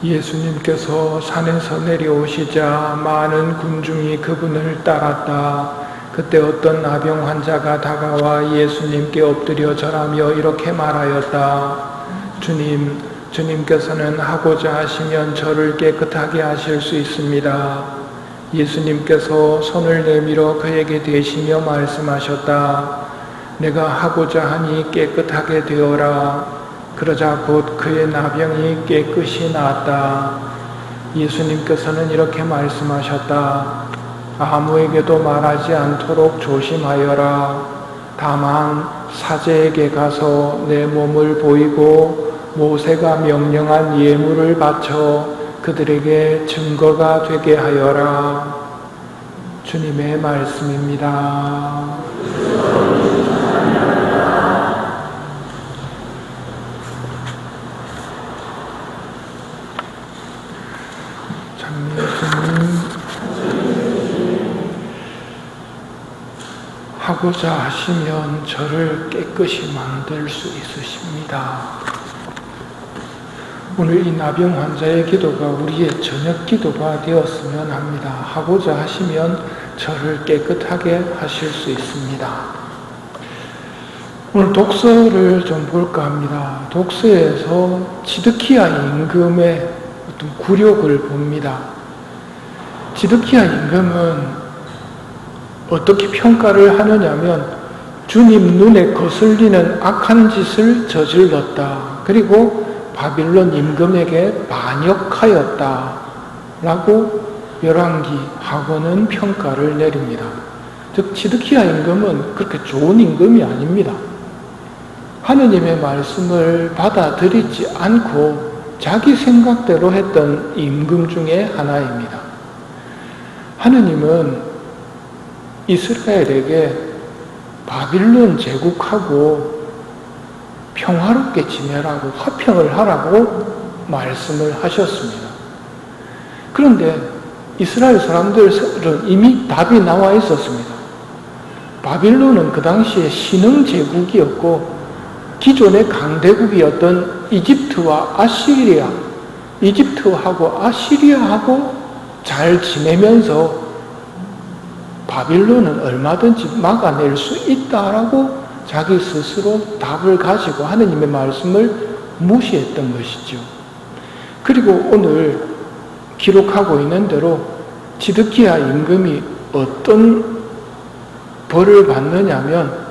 예수님께서 산에서 내려오시자 많은 군중이 그분을 따랐다. 그때 어떤 나병 환자가 다가와 예수님께 엎드려 절하며 이렇게 말하였다. 주님께서는 하고자 하시면 저를 깨끗하게 하실 수 있습니다. 예수님께서 손을 내밀어 그에게 대시며 말씀하셨다. 내가 하고자 하니 깨끗하게 되어라. 그러자 곧 그의 나병이 깨끗이 나았다. 예수님께서는 이렇게 말씀하셨다. 아무에게도 말하지 않도록 조심하여라. 다만 사제에게 가서 내 몸을 보이고 모세가 명령한 예물을 바쳐 그들에게 증거가 되게 하여라. 주님의 말씀입니다. 하고자 하시면 저를 깨끗이 만들 수 있으십니다. 오늘 이 나병 환자의 기도가 우리의 저녁 기도가 되었으면 합니다. 하고자 하시면 저를 깨끗하게 하실 수 있습니다. 오늘 독서를 좀 볼까 합니다. 독서에서 지드키야 임금의 어떤 굴욕을 봅니다. 지드키야 임금은 어떻게 평가를 하느냐면 주님 눈에 거슬리는 악한 짓을 저질렀다. 그리고 바빌론 임금에게 반역하였다. 라고 열왕기하고는 평가를 내립니다. 즉 지드키야 임금은 그렇게 좋은 임금이 아닙니다. 하느님의 말씀을 받아들이지 않고 자기 생각대로 했던 임금 중에 하나입니다. 하느님은 이스라엘에게 바빌론 제국하고 평화롭게 지내라고 화평을 하라고 말씀을 하셨습니다. 그런데 이스라엘 사람들은 이미 답이 나와 있었습니다. 바빌론은 그 당시에 신흥 제국이었고 기존의 강대국이었던 이집트와 아시리아, 이집트하고 아시리아하고 잘 지내면서 바빌론은 얼마든지 막아낼 수 있다라고 자기 스스로 답을 가지고 하느님의 말씀을 무시했던 것이죠. 그리고 오늘 기록하고 있는 대로 지드키야 임금이 어떤 벌을 받느냐면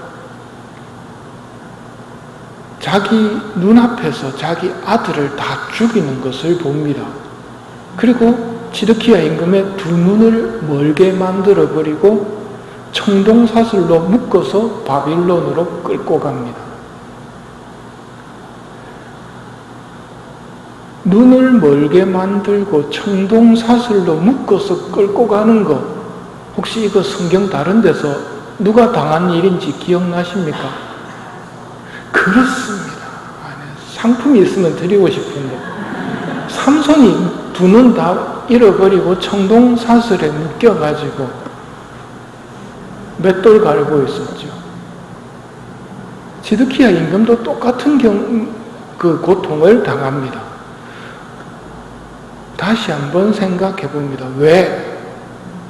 자기 눈앞에서 자기 아들을 다 죽이는 것을 봅니다. 그리고 지드키야 임금의 두 눈을 멀게 만들어버리고 청동사슬로 묶어서 바빌론으로 끌고 갑니다. 눈을 멀게 만들고 청동사슬로 묶어서 끌고 가는 것, 혹시 이거 성경 다른 데서 누가 당한 일인지 기억나십니까? 그렇습니다. 상품이 있으면 드리고 싶은데 삼손이 두 눈 다 잃어버리고 청동사슬에 묶여가지고 맷돌 갈고 있었죠. 지드키야 임금도 똑같은 그 고통을 당합니다. 다시 한번 생각해 봅니다. 왜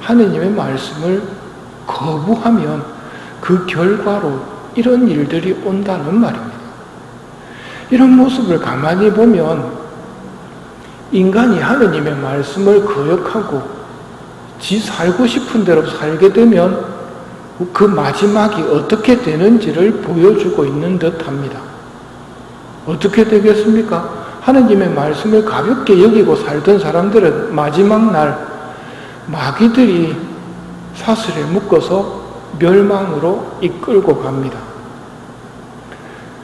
하느님의 말씀을 거부하면 그 결과로 이런 일들이 온다는 말입니다. 이런 모습을 가만히 보면 인간이 하느님의 말씀을 거역하고 지 살고 싶은 대로 살게 되면 그 마지막이 어떻게 되는지를 보여주고 있는 듯합니다. 어떻게 되겠습니까? 하느님의 말씀을 가볍게 여기고 살던 사람들은 마지막 날 마귀들이 사슬에 묶어서 멸망으로 이끌고 갑니다.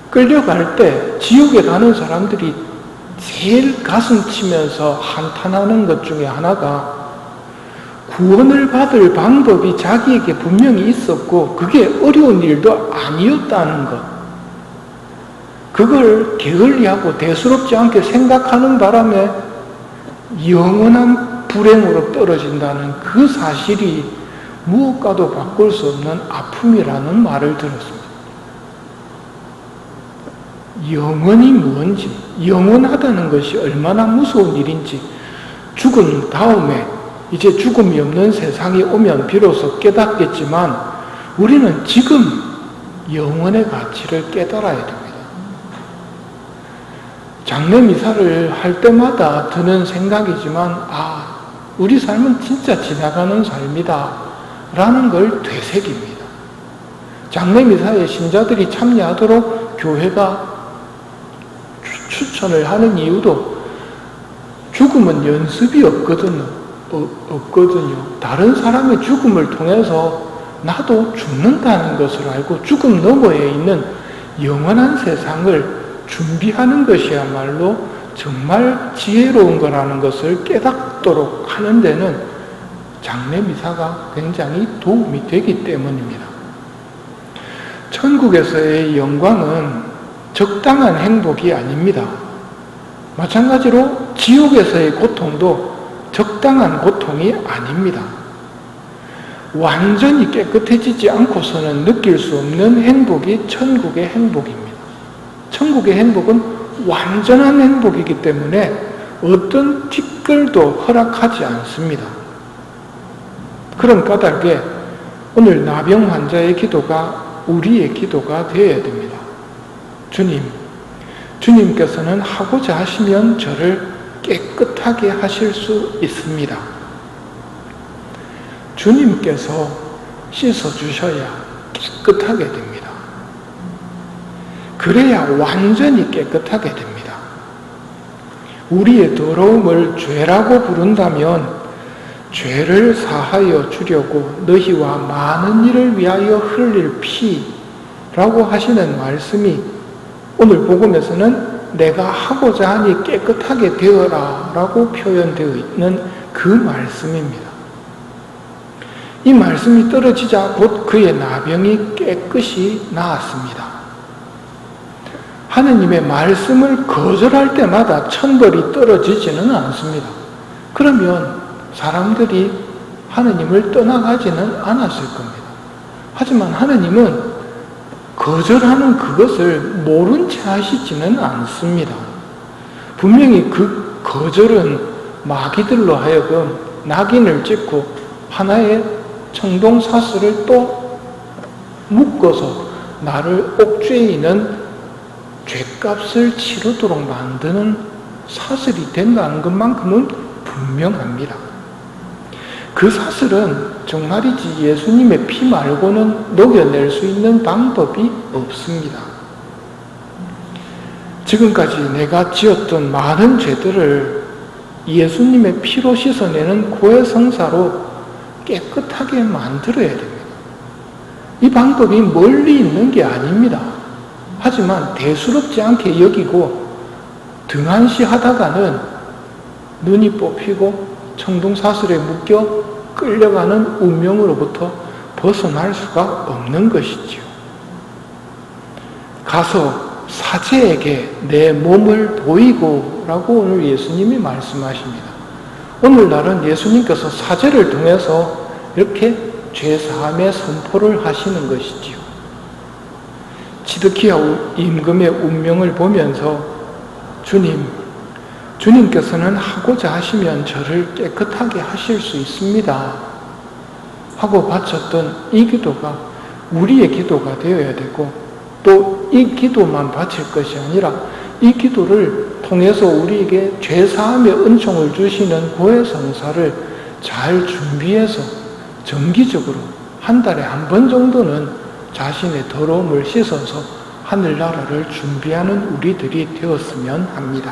끌려갈 때 지옥에 가는 사람들이 제일 가슴 치면서 한탄하는 것 중에 하나가 구원을 받을 방법이 자기에게 분명히 있었고 그게 어려운 일도 아니었다는 것. 그걸 게을리하고 대수롭지 않게 생각하는 바람에 영원한 불행으로 떨어진다는 그 사실이 무엇과도 바꿀 수 없는 아픔이라는 말을 들었습니다. 영원이 무언지, 영원하다는 것이 얼마나 무서운 일인지, 죽은 다음에 이제 죽음이 없는 세상이 오면 비로소 깨닫겠지만 우리는 지금 영원의 가치를 깨달아야 됩니다. 장례미사를 할 때마다 드는 생각이지만 우리 삶은 진짜 지나가는 삶이다 라는 걸 되새깁니다. 장례미사에 신자들이 참여하도록 교회가 추천을 하는 이유도 죽음은 연습이 없거든요. 다른 사람의 죽음을 통해서 나도 죽는다는 것을 알고 죽음 너머에 있는 영원한 세상을 준비하는 것이야말로 정말 지혜로운 거라는 것을 깨닫도록 하는 데는 장례미사가 굉장히 도움이 되기 때문입니다. 천국에서의 영광은 적당한 행복이 아닙니다. 마찬가지로 지옥에서의 고통도 적당한 고통이 아닙니다. 완전히 깨끗해지지 않고서는 느낄 수 없는 행복이 천국의 행복입니다. 천국의 행복은 완전한 행복이기 때문에 어떤 티끌도 허락하지 않습니다. 그런 까닭에 오늘 나병 환자의 기도가 우리의 기도가 되어야 됩니다. 주님께서는 하고자 하시면 저를 깨끗하게 하실 수 있습니다. 주님께서 씻어주셔야 깨끗하게 됩니다. 그래야 완전히 깨끗하게 됩니다. 우리의 더러움을 죄라고 부른다면 죄를 사하여 주려고 너희와 많은 일을 위하여 흘릴 피라고 하시는 말씀이 오늘 복음에서는 내가 하고자 하니 깨끗하게 되어라 라고 표현되어 있는 그 말씀입니다. 이 말씀이 떨어지자 곧 그의 나병이 깨끗이 나았습니다. 하느님의 말씀을 거절할 때마다 천벌이 떨어지지는 않습니다. 그러면 사람들이 하느님을 떠나가지는 않았을 겁니다. 하지만 하느님은 거절하는 그것을 모른 채 하시지는 않습니다. 분명히 그 거절은 마귀들로 하여금 낙인을 찍고 하나의 청동사슬을 또 묶어서 나를 옥죄이는 죄값을 치르도록 만드는 사슬이 된다는 것만큼은 분명합니다. 그 사슬은 정말이지 예수님의 피 말고는 녹여낼 수 있는 방법이 없습니다. 지금까지 내가 지었던 많은 죄들을 예수님의 피로 씻어내는 고해성사로 깨끗하게 만들어야 됩니다. 이 방법이 멀리 있는 게 아닙니다. 하지만 대수롭지 않게 여기고 등한시하다가는 눈이 뽑히고 청동사슬에 묶여 끌려가는 운명으로부터 벗어날 수가 없는 것이지요. 가서 사제에게 내 몸을 보이고 라고 오늘 예수님이 말씀하십니다. 오늘날은 예수님께서 사제를 통해서 이렇게 죄사함의 선포를 하시는 것이지요. 지드키야 임금의 운명을 보면서 주님께서는 하고자 하시면 저를 깨끗하게 하실 수 있습니다 하고 바쳤던 이 기도가 우리의 기도가 되어야 되고 또 이 기도만 바칠 것이 아니라 이 기도를 통해서 우리에게 죄사함의 은총을 주시는 고해성사를 잘 준비해서 정기적으로 한 달에 한 번 정도는 자신의 더러움을 씻어서 하늘나라를 준비하는 우리들이 되었으면 합니다.